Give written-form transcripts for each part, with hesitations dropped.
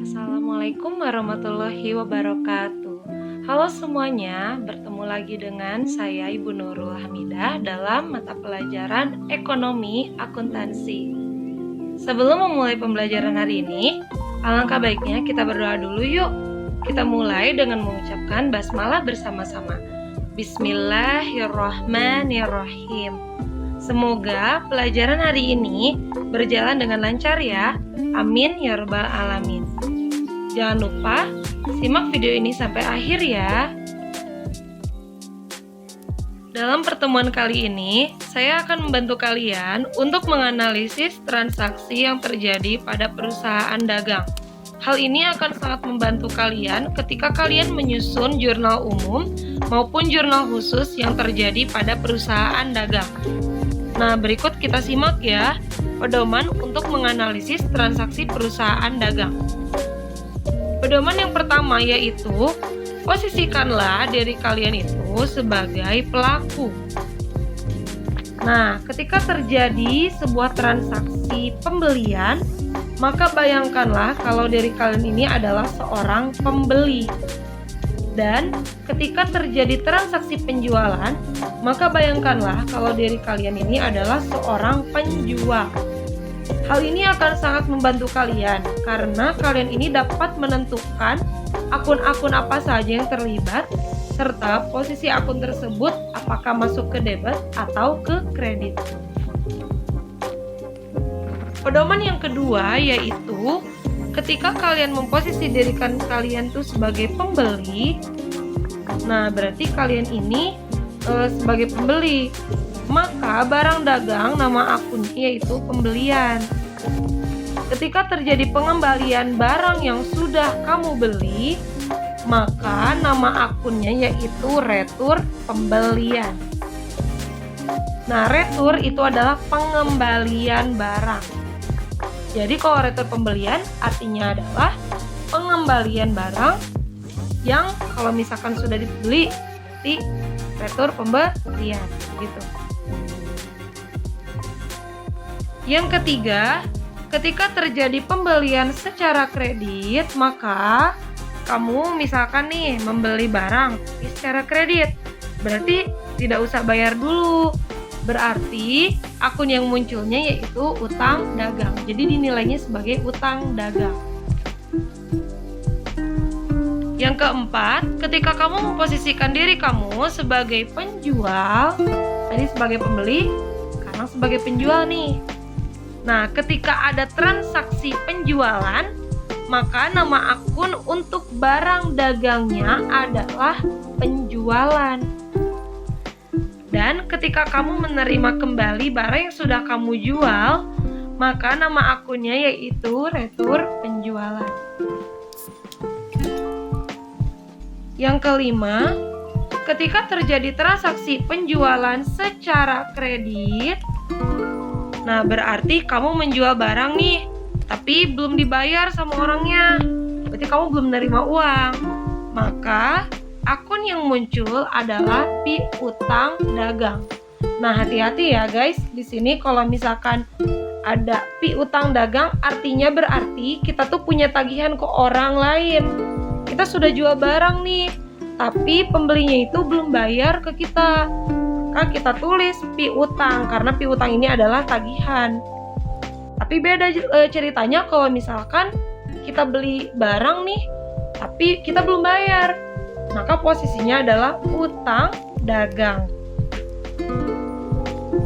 Assalamualaikum warahmatullahi wabarakatuh. Halo semuanya, bertemu lagi dengan saya Ibu Nurul Hamidah dalam mata pelajaran Ekonomi Akuntansi. Sebelum memulai pembelajaran hari ini, alangkah baiknya kita berdoa dulu yuk. Kita mulai dengan mengucapkan basmalah bersama-sama. Bismillahirrahmanirrahim. Semoga pelajaran hari ini berjalan dengan lancar ya. Amin ya rabbal alamin. Jangan lupa simak video ini sampai akhir ya. Dalam pertemuan kali ini, saya akan membantu kalian untuk menganalisis transaksi yang terjadi pada perusahaan dagang. Hal ini akan sangat membantu kalian ketika kalian menyusun jurnal umum maupun jurnal khusus yang terjadi pada perusahaan dagang. Nah, berikut kita simak ya, pedoman untuk menganalisis transaksi perusahaan dagang. Pedoman yang pertama yaitu, posisikanlah diri kalian itu sebagai pelaku. Nah, ketika terjadi sebuah transaksi pembelian, maka bayangkanlah kalau diri kalian ini adalah seorang pembeli. Dan ketika terjadi transaksi penjualan, maka bayangkanlah kalau diri kalian ini adalah seorang penjual. Hal ini akan sangat membantu kalian karena kalian ini dapat menentukan akun-akun apa saja yang terlibat serta posisi akun tersebut apakah masuk ke debit atau ke kredit. Pedoman yang kedua yaitu ketika kalian memposisi diri kalian tuh sebagai pembeli, nah berarti kalian ini sebagai pembeli, maka barang dagang nama akunnya yaitu pembelian. Ketika terjadi pengembalian barang yang sudah kamu beli, maka nama akunnya yaitu retur pembelian. Nah, retur itu adalah pengembalian barang. Jadi kalau retur pembelian artinya adalah pengembalian barang yang kalau misalkan sudah dibeli di retur pembelian gitu. Yang ketiga, ketika terjadi pembelian secara kredit, maka kamu misalkan nih membeli barang secara kredit, berarti tidak usah bayar dulu. Berarti akun yang munculnya yaitu utang dagang. Jadi dinilainya sebagai utang dagang. Yang keempat, ketika kamu memposisikan diri kamu sebagai penjual, tadi sebagai pembeli, sekarang sebagai penjual nih. Nah, ketika ada transaksi penjualan, maka nama akun untuk barang dagangnya adalah penjualan. Dan ketika kamu menerima kembali barang yang sudah kamu jual, maka nama akunnya yaitu retur penjualan. Yang kelima, ketika terjadi transaksi penjualan secara kredit, nah berarti kamu menjual barang nih, tapi belum dibayar sama orangnya, berarti kamu belum menerima uang, maka akun yang muncul adalah piutang dagang. Nah, hati-hati ya guys. Di sini kalau misalkan ada piutang dagang, artinya berarti kita tuh punya tagihan ke orang lain. Kita sudah jual barang nih, tapi pembelinya itu belum bayar ke kita. Maka kita tulis piutang karena piutang ini adalah tagihan. Tapi beda ceritanya kalau misalkan kita beli barang nih, tapi kita belum bayar. Maka posisinya adalah utang dagang.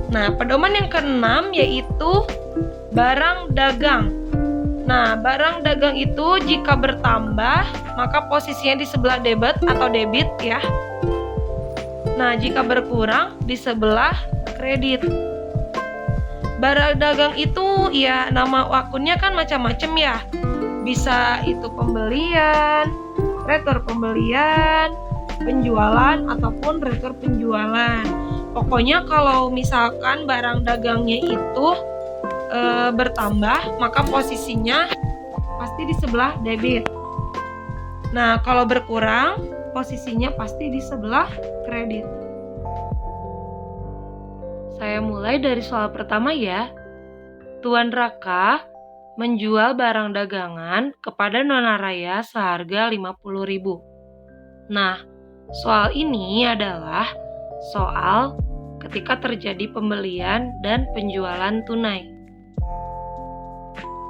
Nah, pedoman yang keenam yaitu barang dagang. Nah, barang dagang itu jika bertambah, maka posisinya di sebelah debit atau debit ya. Nah, jika berkurang di sebelah kredit. Barang dagang itu ya nama akunnya kan macam-macam ya. Bisa itu pembelian, retur pembelian, penjualan, ataupun retur penjualan. Pokoknya kalau misalkan barang dagangnya itu bertambah, maka posisinya pasti di sebelah debit. Nah, kalau berkurang, posisinya pasti di sebelah kredit. Saya mulai dari soal pertama ya. Tuan Raka menjual barang dagangan kepada Nona Raya seharga 50.000. Nah, soal ini adalah soal ketika terjadi pembelian dan penjualan tunai.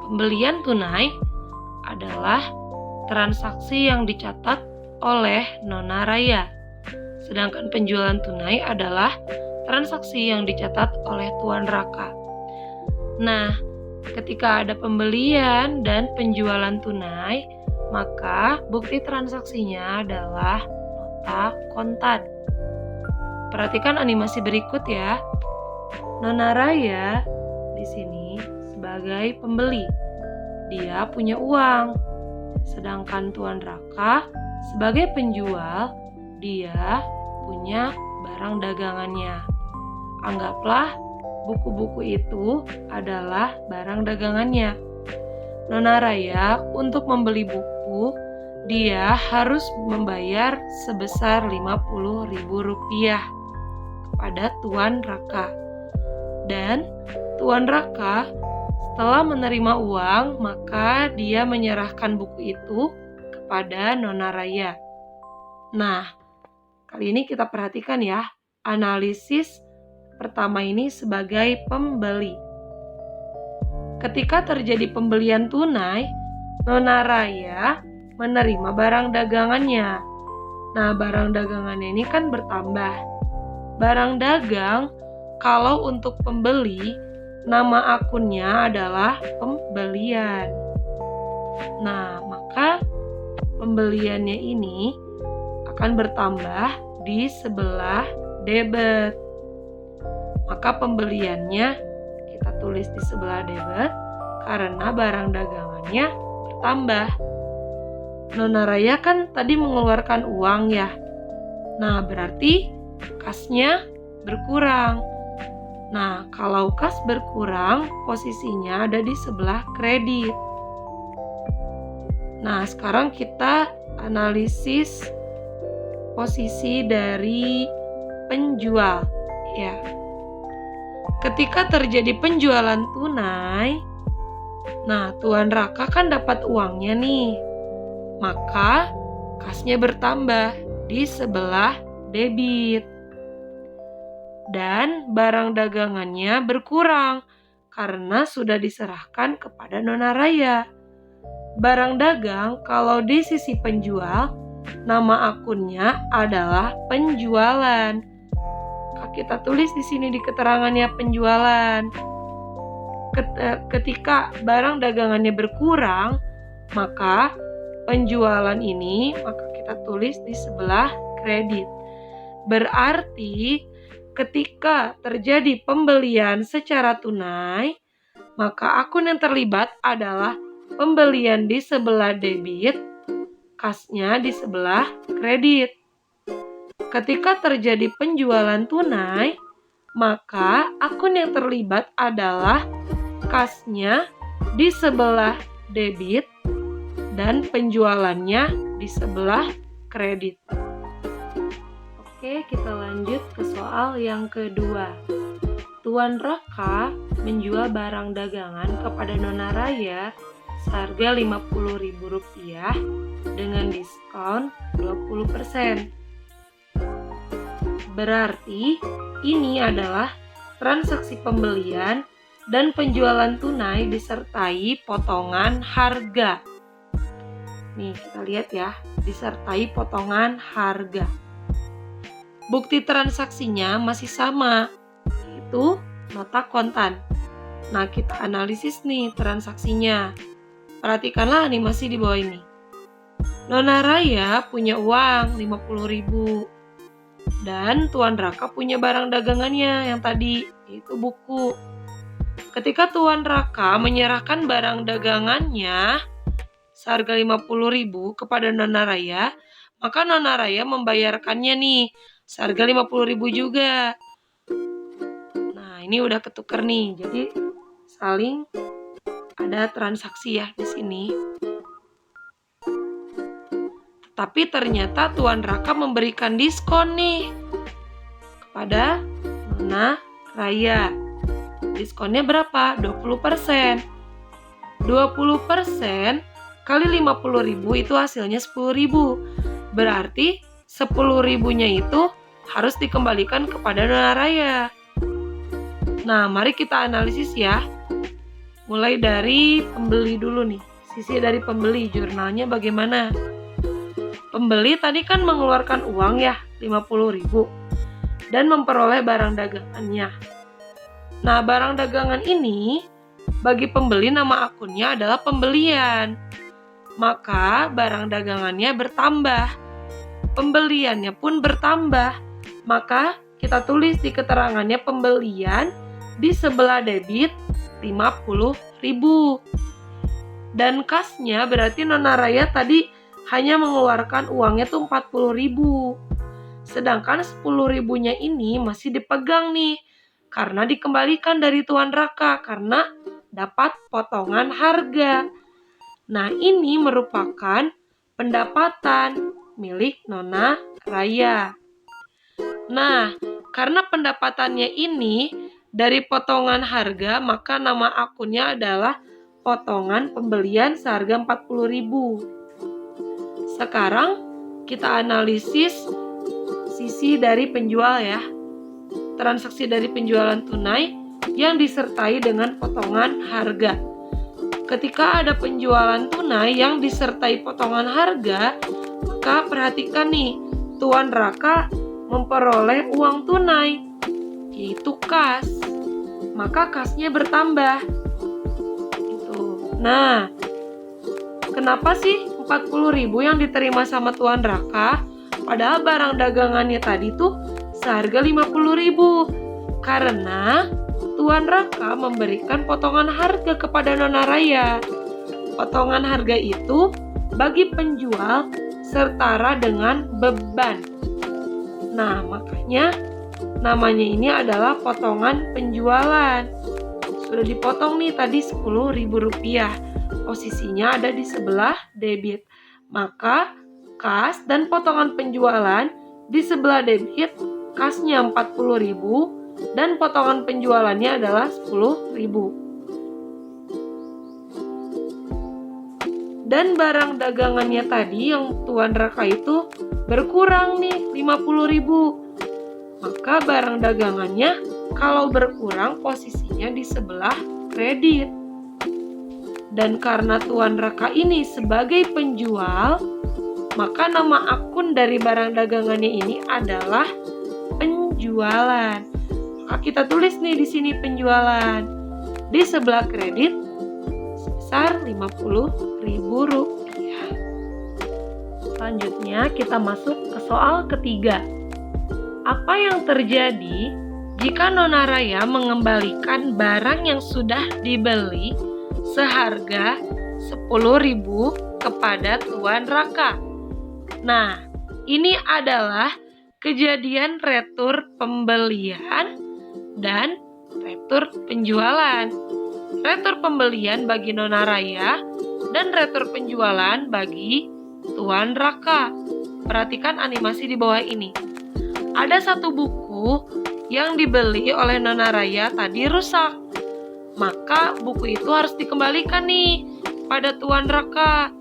Pembelian tunai adalah transaksi yang dicatat oleh Nona Raya, sedangkan penjualan tunai adalah transaksi yang dicatat oleh Tuan Raka. Nah, ketika ada pembelian dan penjualan tunai, maka bukti transaksinya adalah nota kontan. Perhatikan animasi berikut ya. Nona Raya di sini sebagai pembeli. Dia punya uang. Sedangkan Tuan Raka sebagai penjual, dia punya barang dagangannya. Anggaplah buku-buku itu adalah barang dagangannya. Nona Raya untuk membeli buku, dia harus membayar sebesar Rp50.000 kepada Tuan Raka. Dan Tuan Raka setelah menerima uang, maka dia menyerahkan buku itu kepada Nona Raya. Nah, kali ini kita perhatikan ya, analisis pertama ini sebagai pembeli. Ketika terjadi pembelian tunai, Nona Raya menerima barang dagangannya. Nah, barang dagangannya ini kan bertambah. Barang dagang, kalau untuk pembeli, nama akunnya adalah pembelian. Nah, maka pembeliannya ini akan bertambah di sebelah debit. Maka pembeliannya kita tulis di sebelah debit karena barang dagangannya bertambah. Nona Raya kan tadi mengeluarkan uang ya. Nah, berarti kasnya berkurang. Nah, kalau kas berkurang, posisinya ada di sebelah kredit. Nah, sekarang kita analisis posisi dari penjual ya. Ketika terjadi penjualan tunai, nah Tuan Raka kan dapat uangnya nih. Maka kasnya bertambah di sebelah debit. Dan barang dagangannya berkurang karena sudah diserahkan kepada Nona Raya. Barang dagang kalau di sisi penjual, nama akunnya adalah penjualan. Kita tulis di sini di keterangannya penjualan. Ketika barang dagangannya berkurang, maka penjualan ini maka kita tulis di sebelah kredit. Berarti ketika terjadi pembelian secara tunai, maka akun yang terlibat adalah pembelian di sebelah debit, kasnya di sebelah kredit. Ketika terjadi penjualan tunai, maka akun yang terlibat adalah kasnya di sebelah debit dan penjualannya di sebelah kredit. Oke, kita lanjut ke soal yang kedua. Tuan Raka menjual barang dagangan kepada Nona Raya seharga Rp50.000 dengan diskon 20%. Berarti ini adalah transaksi pembelian dan penjualan tunai disertai potongan harga. Nih, kita lihat ya, disertai potongan harga. Bukti transaksinya masih sama, yaitu nota kontan. Nah, kita analisis nih transaksinya. Perhatikanlah animasi di bawah ini. Nona Raya punya uang 50.000 dan Tuan Raka punya barang dagangannya yang tadi, yaitu buku. Ketika Tuan Raka menyerahkan barang dagangannya seharga 50.000 kepada Nona Raya, maka Nona Raya membayarkannya nih seharga 50.000 juga. Nah, ini udah ketukar nih. Jadi saling ada transaksi ya di sini. Tapi ternyata Tuan Raka memberikan diskon nih kepada Nona Raya. Diskonnya berapa? 20%. 20% kali 50.000 itu hasilnya 10.000. Berarti 10.000-nya itu harus dikembalikan kepada Nona Raya. Nah, mari kita analisis ya. Mulai dari pembeli dulu nih. Sisi dari pembeli, jurnalnya bagaimana? Pembeli tadi kan mengeluarkan uang ya, 50.000 dan memperoleh barang dagangannya. Nah, barang dagangan ini bagi pembeli nama akunnya adalah pembelian. Maka barang dagangannya bertambah. Pembeliannya pun bertambah. Maka kita tulis di keterangannya pembelian di sebelah debit 50.000. Dan kasnya berarti Nona Raya tadi hanya mengeluarkan uangnya tuh 40.000. Sedangkan 10.000-nya ini masih dipegang nih. Karena dikembalikan dari Tuan Raka karena dapat potongan harga. Nah, ini merupakan pendapatan milik Nona Raya. Nah, karena pendapatannya ini dari potongan harga, maka nama akunnya adalah potongan pembelian seharga 40.000. Sekarang kita analisis sisi dari penjual ya. Transaksi dari penjualan tunai yang disertai dengan potongan harga. Ketika ada penjualan tunai yang disertai potongan harga, maka perhatikan nih, Tuan Raka memperoleh uang tunai, yaitu kas. Maka kasnya bertambah. Gitu. Nah, kenapa sih 40.000 yang diterima sama Tuan Raka, padahal barang dagangannya tadi tuh seharga 50.000? Karena Tuan Raka memberikan potongan harga kepada Nona Raya. Potongan harga itu bagi penjual setara dengan beban. Nah, makanya namanya ini adalah potongan penjualan. Sudah dipotong nih tadi Rp10.000. Posisinya ada di sebelah debit. Maka kas dan potongan penjualan di sebelah debit, kasnya 40.000 dan potongan penjualannya adalah 10.000. Dan barang dagangannya tadi yang Tuan Raka itu berkurang nih 50.000. Maka barang dagangannya kalau berkurang posisinya di sebelah kredit. Dan karena Tuan Raka ini sebagai penjual, maka nama akun dari barang dagangannya ini adalah penjualan. Maka kita tulis nih di sini penjualan. Di sebelah kredit sebesar Rp50.000. Selanjutnya kita masuk ke soal ketiga. Apa yang terjadi jika Nona Raya mengembalikan barang yang sudah dibeli seharga 10.000 kepada Tuan Raka? Nah, ini adalah kejadian retur pembelian dan retur penjualan. Retur pembelian bagi Nona Raya dan retur penjualan bagi Tuan Raka. Perhatikan animasi di bawah ini. Ada satu buku yang dibeli oleh Nona Raya tadi rusak. Maka buku itu harus dikembalikan nih pada Tuan Raka.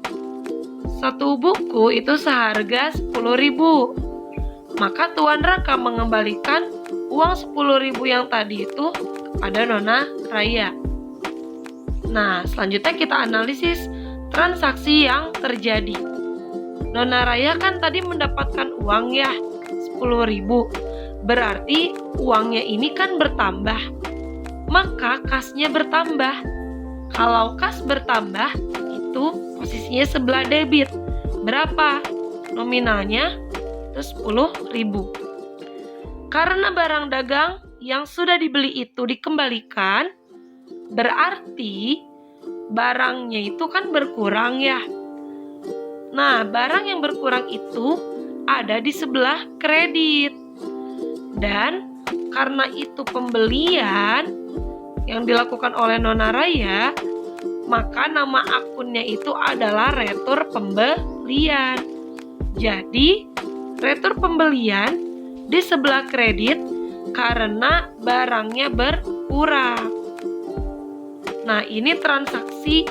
Satu buku itu seharga 10.000. Maka Tuan Raka mengembalikan uang 10.000 yang tadi itu kepada Nona Raya. Nah, selanjutnya kita analisis transaksi yang terjadi. Nona Raya kan tadi mendapatkan uang ya 10.000. Berarti uangnya ini kan bertambah. Maka kasnya bertambah. Kalau kas bertambah, itu posisinya sebelah debit. Berapa? Nominalnya itu 10.000. Karena barang dagang yang sudah dibeli itu dikembalikan, berarti barangnya itu kan berkurang ya. Nah, barang yang berkurang itu ada di sebelah kredit. Dan karena itu pembelian yang dilakukan oleh Nona Raya, maka nama akunnya itu adalah retur pembelian. Jadi, retur pembelian di sebelah kredit karena barangnya berkurang. Nah, ini transaksi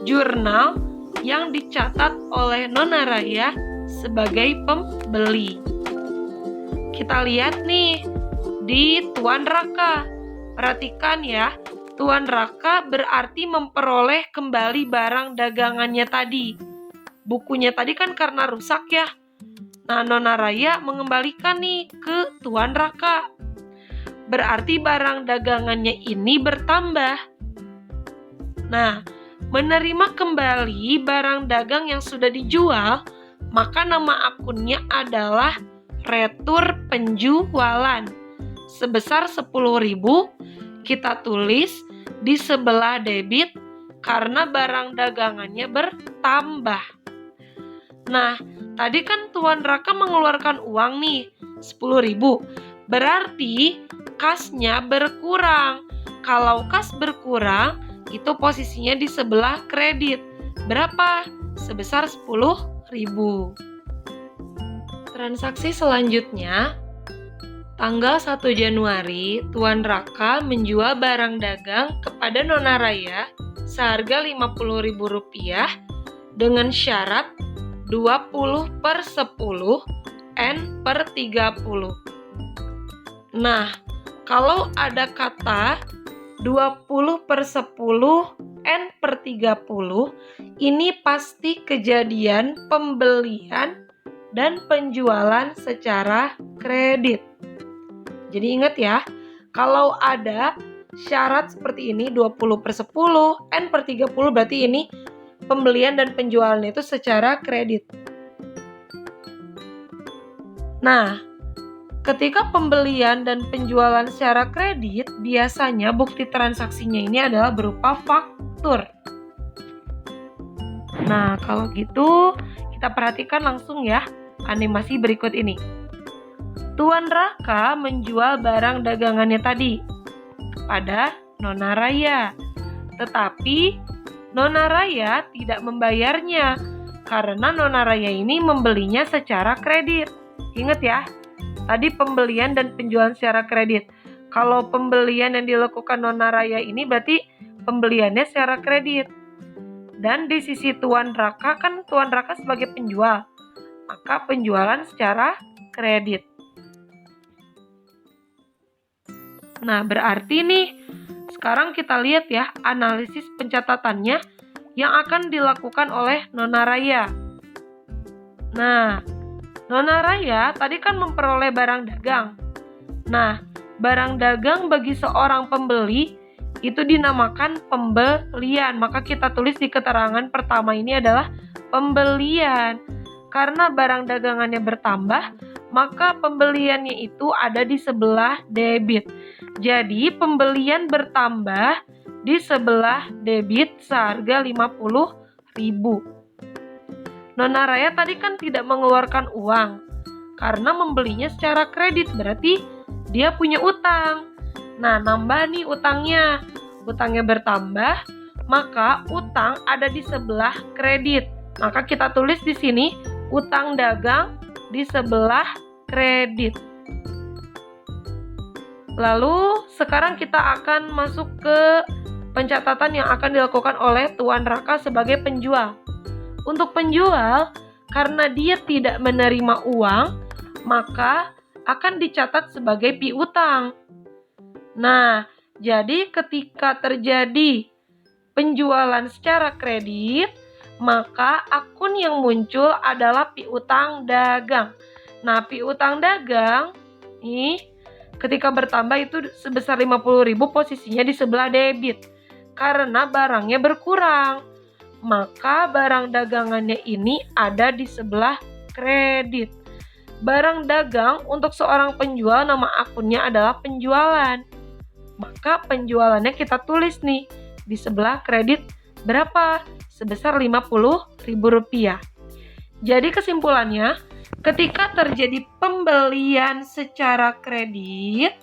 jurnal yang dicatat oleh Nona Raya sebagai pembeli. Kita lihat nih di Tuan Raka. Perhatikan ya, Tuan Raka berarti memperoleh kembali barang dagangannya tadi. Bukunya tadi kan karena rusak ya. Nah, Nona Raya mengembalikan nih ke Tuan Raka. Berarti barang dagangannya ini bertambah. Nah, menerima kembali barang dagang yang sudah dijual, maka nama akunnya adalah retur penjualan. Sebesar 10.000 kita tulis di sebelah debit karena barang dagangannya bertambah. Nah, tadi kan Tuan Raka mengeluarkan uang nih, 10.000. Berarti kasnya berkurang. Kalau kas berkurang, itu posisinya di sebelah kredit. Berapa? Sebesar 10.000. Transaksi selanjutnya, tanggal 1 Januari, Tuan Raka menjual barang dagang kepada Nona Raya seharga Rp50.000 dengan syarat 20/10 N/30. Nah, kalau ada kata 20/10 N/30, ini pasti kejadian pembelian dan penjualan secara kredit. Jadi ingat ya, kalau ada syarat seperti ini 20/10 N/30 berarti ini pembelian dan penjualan itu secara kredit. Nah, ketika pembelian dan penjualan secara kredit, biasanya bukti transaksinya ini adalah berupa faktur. Nah, kalau gitu kita perhatikan langsung ya animasi berikut ini. Tuan Raka menjual barang dagangannya tadi kepada Nona Raya. Tetapi Nona Raya tidak membayarnya karena Nona Raya ini membelinya secara kredit. Ingat ya, tadi pembelian dan penjualan secara kredit. Kalau pembelian yang dilakukan Nona Raya ini berarti pembeliannya secara kredit. Dan di sisi Tuan Raka kan Tuan Raka sebagai penjual, maka penjualan secara kredit. Nah, berarti nih sekarang kita lihat ya analisis pencatatannya yang akan dilakukan oleh Nona Raya. Nah, Nona Raya tadi kan memperoleh barang dagang. Nah, barang dagang bagi seorang pembeli itu dinamakan pembelian. Maka kita tulis di keterangan pertama ini adalah pembelian. Karena barang dagangannya bertambah, maka pembeliannya itu ada di sebelah debit. Jadi pembelian bertambah di sebelah debit seharga Rp50.000. Nona Raya tadi kan tidak mengeluarkan uang karena membelinya secara kredit, berarti dia punya utang. Nah, nambah nih utangnya. Utangnya bertambah, maka utang ada di sebelah kredit. Maka kita tulis di sini utang dagang di sebelah kredit. Lalu sekarang kita akan masuk ke pencatatan yang akan dilakukan oleh Tuan Raka sebagai penjual. Untuk penjual, karena dia tidak menerima uang, maka akan dicatat sebagai piutang. Nah, jadi ketika terjadi penjualan secara kredit, maka akun yang muncul adalah piutang dagang. Nah, piutang dagang nih ketika bertambah itu sebesar Rp50.000 posisinya di sebelah debit. Karena barangnya berkurang, maka barang dagangannya ini ada di sebelah kredit. Barang dagang untuk seorang penjual nama akunnya adalah penjualan. Maka penjualannya kita tulis nih di sebelah kredit berapa? Sebesar Rp50.000. Jadi kesimpulannya, ketika terjadi pembelian secara kredit,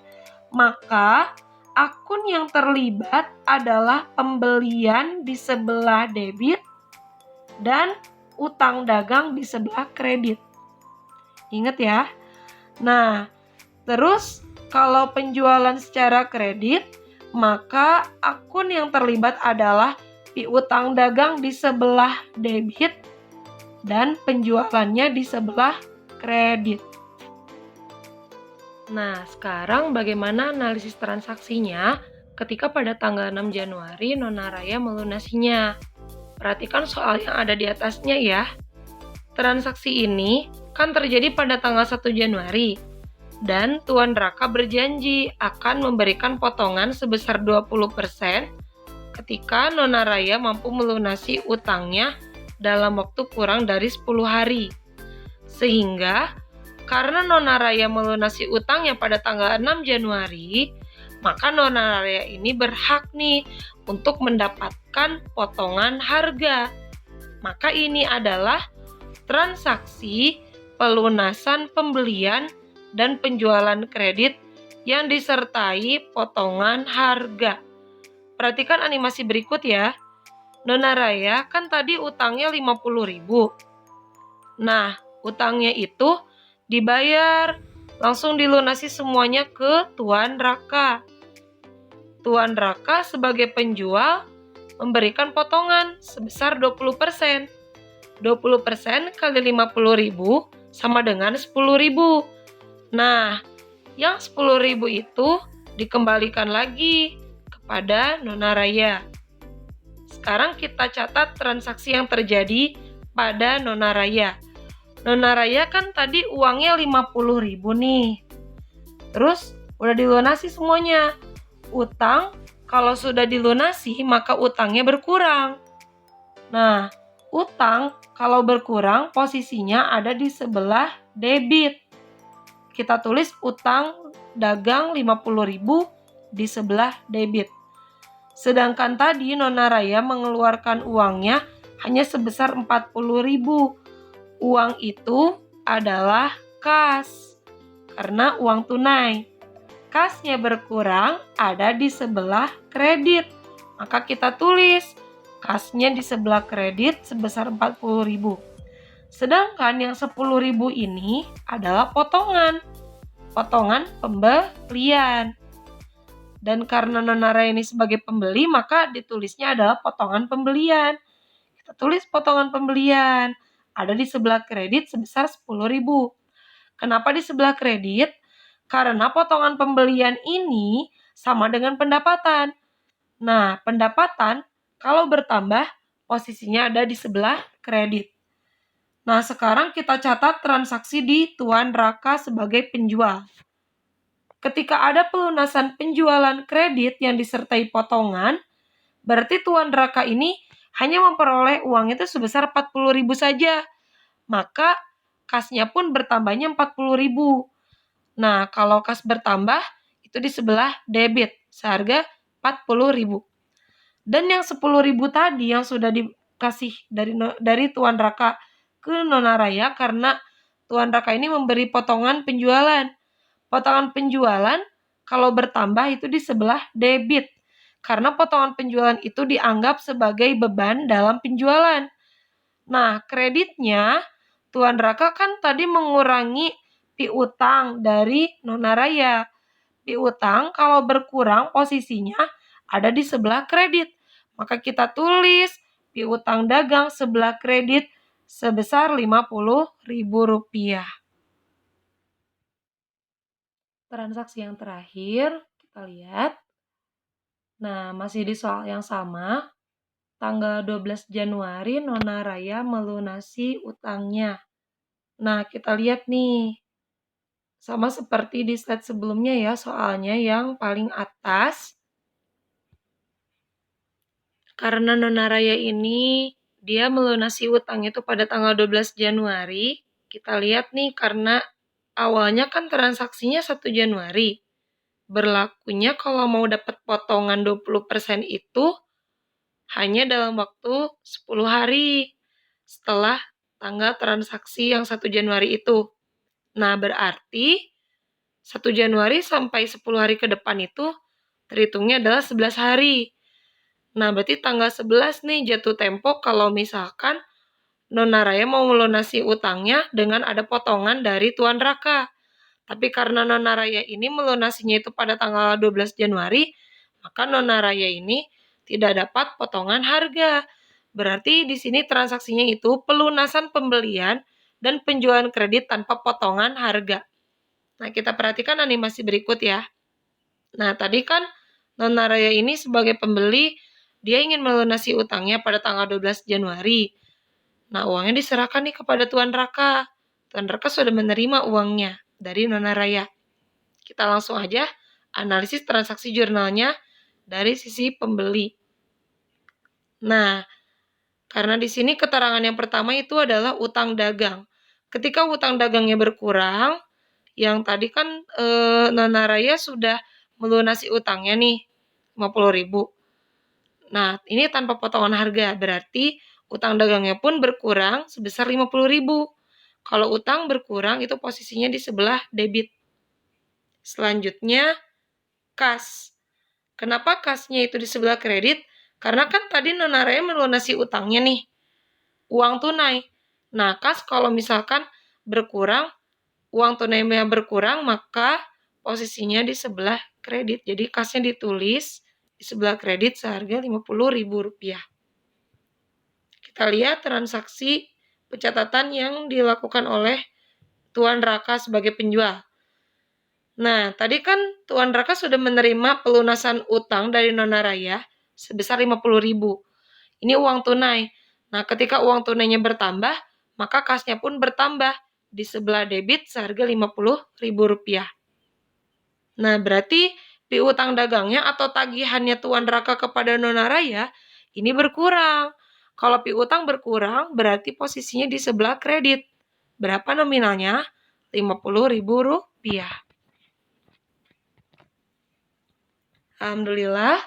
maka akun yang terlibat adalah pembelian di sebelah debit dan utang dagang di sebelah kredit. Ingat ya. Nah, terus kalau penjualan secara kredit, maka akun yang terlibat adalah piutang dagang di sebelah debit dan penjualannya di sebelah kredit. Nah, sekarang bagaimana analisis transaksinya ketika pada tanggal 6 Januari Nona Raya melunasinya? Perhatikan soal yang ada di atasnya ya. Transaksi ini kan terjadi pada tanggal 1 Januari dan Tuan Raka berjanji akan memberikan potongan sebesar 20% ketika Nona Raya mampu melunasi utangnya dalam waktu kurang dari 10 hari. Sehingga karena Nona Raya melunasi utangnya pada tanggal 6 Januari, maka Nona Raya ini berhak nih untuk mendapatkan potongan harga. Maka ini adalah transaksi pelunasan pembelian dan penjualan kredit yang disertai potongan harga. Perhatikan animasi berikut ya. Nona Raya kan tadi utangnya 50.000. Nah, utangnya itu dibayar, langsung dilunasi semuanya ke Tuan Raka. Tuan Raka sebagai penjual memberikan potongan sebesar 20%. 20% kali 50.000 sama dengan 10.000. Nah, yang 10.000 itu dikembalikan lagi kepada Nona Raya. Sekarang kita catat transaksi yang terjadi pada Nona Raya. Nona Raya kan tadi uangnya 50.000 nih. Terus udah dilunasi semuanya. Utang kalau sudah dilunasi maka utangnya berkurang. Nah, utang kalau berkurang posisinya ada di sebelah debit. Kita tulis utang dagang 50.000 di sebelah debit. Sedangkan tadi Nona Raya mengeluarkan uangnya hanya sebesar 40.000. Uang itu adalah kas karena uang tunai. Kasnya berkurang ada di sebelah kredit. Maka kita tulis kasnya di sebelah kredit sebesar 40.000. Sedangkan yang 10.000 ini adalah potongan pembelian. Dan karena Nona Raya ini sebagai pembeli, maka ditulisnya adalah potongan pembelian. Kita tulis potongan pembelian ada di sebelah kredit sebesar 10.000. Kenapa di sebelah kredit? Karena potongan pembelian ini sama dengan pendapatan. Nah, pendapatan kalau bertambah posisinya ada di sebelah kredit. Nah, sekarang kita catat transaksi di Tuan Raka sebagai penjual. Ketika ada pelunasan penjualan kredit yang disertai potongan, berarti Tuan Raka ini hanya memperoleh uang itu sebesar 40.000 saja. Maka kasnya pun bertambahnya 40.000. Nah, kalau kas bertambah itu di sebelah debit seharga 40.000. Dan yang 10.000 tadi yang sudah dikasih dari Tuan Raka ke Nona Raya karena Tuan Raka ini memberi potongan penjualan. Potongan penjualan kalau bertambah itu di sebelah debit. Karena potongan penjualan itu dianggap sebagai beban dalam penjualan. Nah, kreditnya Tuan Raka kan tadi mengurangi piutang dari Nona Raya. Piutang kalau berkurang posisinya ada di sebelah kredit. Maka kita tulis piutang dagang sebelah kredit sebesar Rp50.000. Transaksi yang terakhir kita lihat. Nah, masih di soal yang sama. Tanggal 12 Januari Nona Raya melunasi utangnya. Nah, kita lihat nih. Sama seperti di slide sebelumnya ya, soalnya yang paling atas. Karena Nona Raya ini dia melunasi utang itu pada tanggal 12 Januari. Kita lihat nih karena awalnya kan transaksinya 1 Januari. Berlakunya kalau mau dapat potongan 20% itu hanya dalam waktu 10 hari setelah tanggal transaksi yang 1 Januari itu. Nah, berarti 1 Januari sampai 10 hari ke depan itu terhitungnya adalah 11 hari. Nah, berarti tanggal 11 nih jatuh tempo kalau misalkan Nona Raya mau melunasi utangnya dengan ada potongan dari Tuan Raka. Tapi karena Nona Raya ini melunasinya itu pada tanggal 12 Januari, maka Nona Raya ini tidak dapat potongan harga. Berarti di sini transaksinya itu pelunasan pembelian dan penjualan kredit tanpa potongan harga. Nah, kita perhatikan animasi berikut ya. Nah, tadi kan Nona Raya ini sebagai pembeli, dia ingin melunasi utangnya pada tanggal 12 Januari. Nah, uangnya diserahkan nih kepada Tuan Raka. Tuan Raka sudah menerima uangnya dari Nona Raya. Kita langsung aja analisis transaksi jurnalnya dari sisi pembeli. Nah, karena di sini keterangan yang pertama itu adalah utang dagang. Ketika utang dagangnya berkurang, yang tadi kan Nona Raya sudah melunasi utangnya nih 50.000. Nah, ini tanpa potongan harga, berarti utang dagangnya pun berkurang sebesar 50.000. Kalau utang berkurang itu posisinya di sebelah debit. Selanjutnya, kas. Kenapa kasnya itu di sebelah kredit? Karena kan tadi Nona Raya melunasi utangnya nih, uang tunai. Nah, kas kalau misalkan berkurang, uang tunainya berkurang, maka posisinya di sebelah kredit. Jadi kasnya ditulis di sebelah kredit seharga Rp50.000. Kita lihat transaksi pencatatan yang dilakukan oleh Tuan Raka sebagai penjual. Nah, tadi kan Tuan Raka sudah menerima pelunasan utang dari Nona Raya sebesar 50.000. Ini uang tunai. Nah, ketika uang tunainya bertambah, maka kasnya pun bertambah di sebelah debit seharga Rp50.000. Nah, berarti piutang dagangnya atau tagihannya Tuan Raka kepada Nona Raya ini berkurang. Kalau piutang berkurang, berarti posisinya di sebelah kredit. Berapa nominalnya? Rp50.000. Alhamdulillah,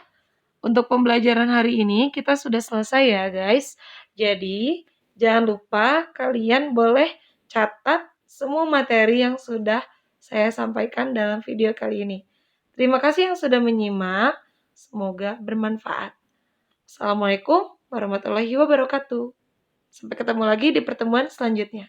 untuk pembelajaran hari ini kita sudah selesai ya guys. Jadi, jangan lupa kalian boleh catat semua materi yang sudah saya sampaikan dalam video kali ini. Terima kasih yang sudah menyimak. Semoga bermanfaat. Assalamualaikum warahmatullahi wabarakatuh. Sampai ketemu lagi di pertemuan selanjutnya.